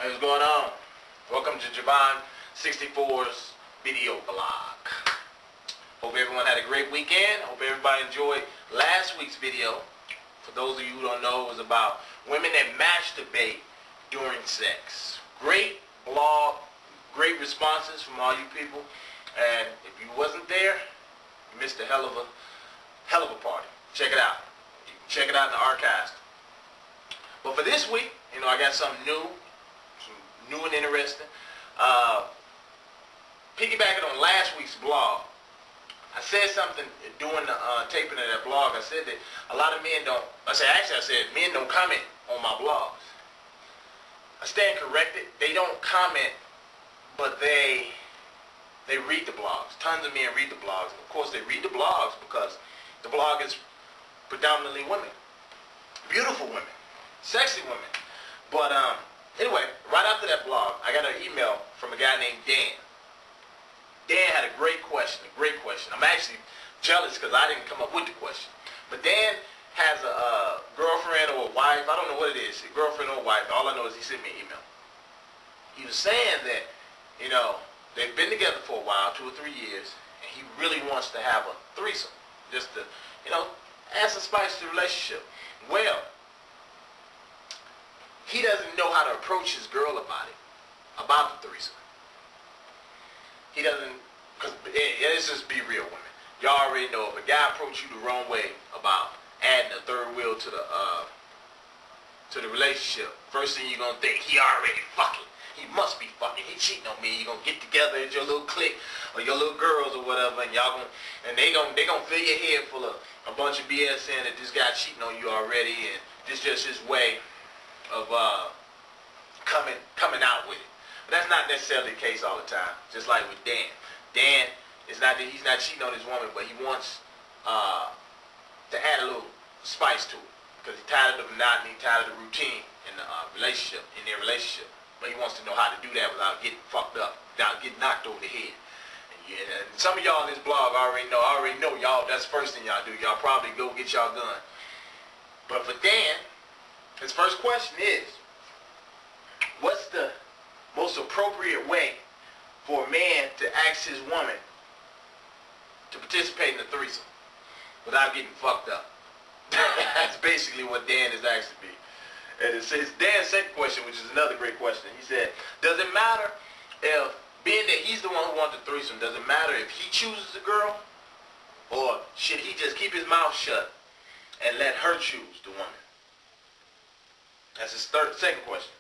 Hey, what's going on? Welcome to Javon64's video blog. Hope everyone had a great weekend. Hope everybody enjoyed last week's video. For those of you who don't know, it was about women that masturbate during sex. Great blog, great responses from all you people. And if you wasn't there, you missed a hell of a party. Check it out. You can check it out in the archives. But for this week, I got something new and interesting. Piggybacking on last week's blog, I said something during the taping of that blog. I said that a lot of men don't, I said men don't comment on my blogs. I stand corrected. They don't comment, but they read the blogs. Tons of men read the blogs. Of course, they read the blogs because the blog is predominantly women. Beautiful women. Sexy women. But anyway, right after that blog, I got an email from a guy named Dan. Dan had a great question. I'm actually jealous because I didn't come up with the question. But Dan has a girlfriend or a wife. I don't know what it is. A girlfriend or a wife. All I know is he sent me an email. He was saying that, they've been together for a while, 2 or 3 years, and he really wants to have a threesome. Just to, add some spice to the relationship. Well, he doesn't know how to approach his girl about the threesome. He doesn't, because let's just be real, women. Y'all already know if a guy approach you the wrong way about adding a third wheel to the relationship, first thing you're gonna think, he already fucking. He must be fucking. He cheating on me. You're gonna get together as your little clique or your little girls or whatever, and they gonna fill your head full of a bunch of BS saying that this guy cheating on you already, and this just his way of coming out with it. But that's not necessarily the case all the time. Just like with Dan. Dan is not that he's not cheating on his woman, but he wants to add a little spice to it because he's tired of the monotony, tired of the routine in the relationship, in their relationship. But he wants to know how to do that without getting fucked up, without getting knocked over the head. And some of y'all in this blog already know y'all. That's the first thing y'all do. Y'all probably go get y'all gun. But for Dan, his first question is, what's the most appropriate way for a man to ask his woman to participate in the threesome without getting fucked up? That's basically what Dan is asking me. And it says Dan's second question, which is another great question. He said, does it matter if, being that he's the one who wants the threesome, does it matter if he chooses the girl, or should he just keep his mouth shut and let her choose the woman? That's his second question.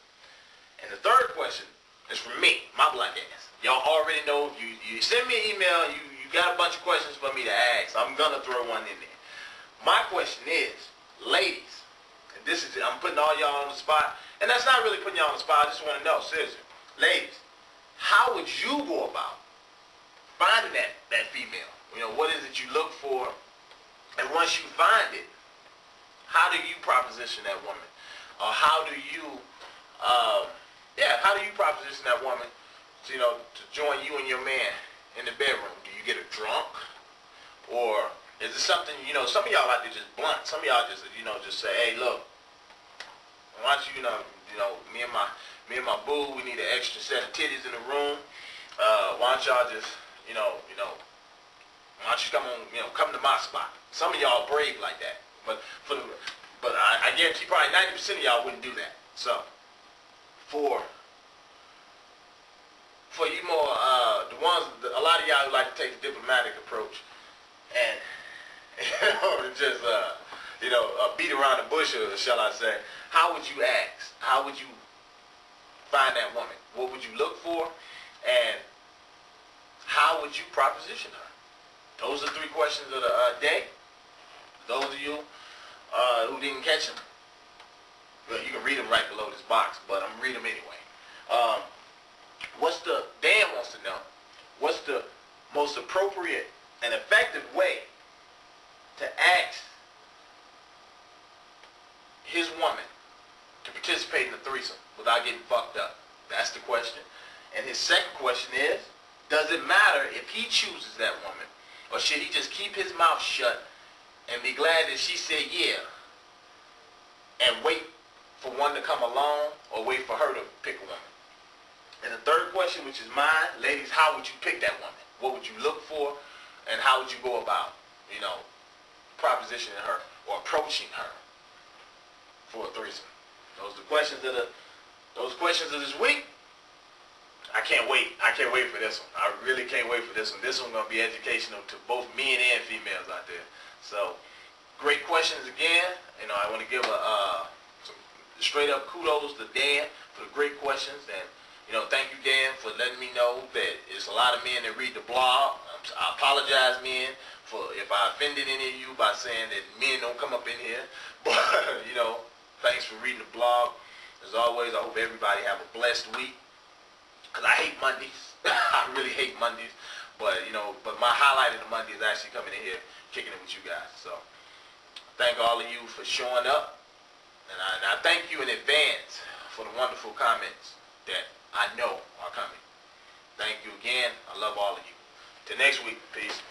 And the third question is from me, my black ass. Y'all already know, if you send me an email, you got a bunch of questions for me to ask. I'm gonna throw one in there. My question is, ladies, and this is, I'm putting all y'all on the spot, and that's not really putting y'all on the spot, I just want to know, seriously, ladies, how would you go about finding that female? What is it you look for? And once you find it, how do you proposition that woman? Or how do you proposition that woman to join you and your man in the bedroom? Do you get her drunk? Or is it something, some of y'all like to just blunt. Some of y'all just, just say, hey, look, why don't you, me and my boo, we need an extra set of titties in the room. Why don't y'all just, why don't you come to my spot? Some of y'all brave like that. But I guarantee probably 90% of y'all wouldn't do that. So, for you more, a lot of y'all who like to take the diplomatic approach and, just, beat around the bush, or shall I say, how would you ask? How would you find that woman? What would you look for? And how would you proposition her? Those are 3 questions of the day. Those of you who didn't catch them, well, you can read them right below this box, but I'm going to read them anyway. Dan wants to know, what's the most appropriate and effective way to ask his woman to participate in the threesome without getting fucked up? That's the question. And his second question is, does it matter if he chooses that woman, or should he just keep his mouth shut and be glad that she said yeah, and wait for one to come along, or wait for her to pick a woman? And the third question, which is mine, ladies, how would you pick that woman? What would you look for, and how would you go about, you know, propositioning her or approaching her for a threesome? Those are the questions of this week. I can't wait. I can't wait for this one. I really can't wait for this one. This one's gonna be educational to both men and females out there. So, great questions again. You know, I want to give some straight up kudos to Dan for the great questions, and you know, thank you, Dan, for letting me know that it's a lot of men that read the blog. I apologize, men, for if I offended any of you by saying that men don't come up in here. But you know, thanks for reading the blog. As always, I hope everybody have a blessed week. Because I hate Mondays. I really hate Mondays. But, you know, my highlight of the Monday is actually coming in here, kicking it with you guys. So, thank all of you for showing up. And I thank you in advance for the wonderful comments that I know are coming. Thank you again. I love all of you. Till next week. Peace.